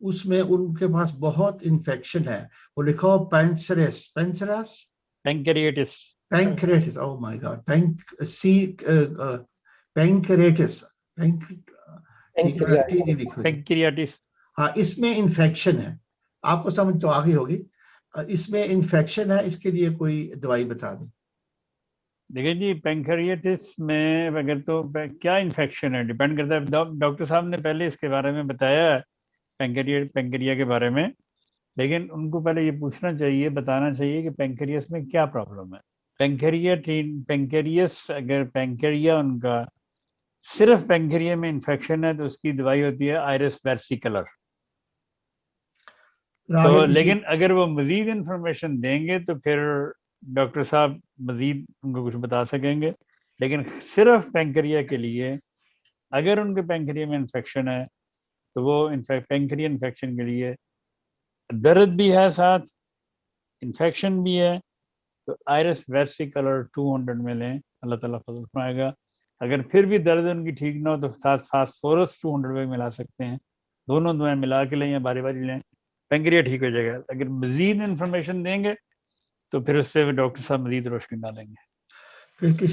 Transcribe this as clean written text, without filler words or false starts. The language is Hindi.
उसमें उनके पास बहुत इन्फेक्शन है, वो लिखा हो पैंसरेस, पैंसरास, पैंक्रियाटिस, पैंक्रेटिस, ओह माय गॉड, पैंक्रेटिस, ठीक है ना, ठीक नहीं लिखो जी। पैंक्रियाटिस। हाँ, इसमें इन्फेक्शन है, आपको समझ तो आ गई होगी। इसमें इन्फेक्शन है, इसके लिए कोई दवाई बता दें। देखिए जी, पैंक्रियाटिस में अगर तो क्या इन्फेक्शन है डिपेंड करता है। डॉक्टर साहब ने पहले इसके बारे में बताया है, पैंक्रिया के बारे में। लेकिन उनको पहले ये पूछना चाहिए, बताना चाहिए कि पैंक्रियास में क्या प्रॉब्लम है। पैंक्रियास, अगर पैंक्रिया उनका सिर्फ पैंक्रिया में इन्फेक्शन है तो उसकी दवाई होती है आयरिस वेर्सिकलर। फिर तो आगे किसी। लेकिन अगर वो मजीद इंफॉर्मेशन देंगे तो फिर डॉक्टर साहब मजीद उनको कुछ बता सकेंगे। लेकिन सिर्फ पैंक्रिया के लिए, अगर उनके पैंक्रिया में इन्फेक्शन है तो वो पैंक्रिया इन्फेक्शन के लिए दर्द भी है, साथ इन्फेक्शन भी है, तो आयरिस वेर्सिकलर 200 में लें, अल्लाह ताला फजल फरमाएगा। अगर फिर भी दर्द उनकी ठीक ना हो तो साथ फास्फोरस 200 में मिला सकते हैं। दोनों दवाएं मिला के लें या बारी बारी लें, पैंक्रिया ठीक हो जाएगा। अगर मजीद इंफॉर्मेशन देंगे तो फिर उस पर डॉक्टर साहब मजीद रोशनी डालेंगे। फिर किसी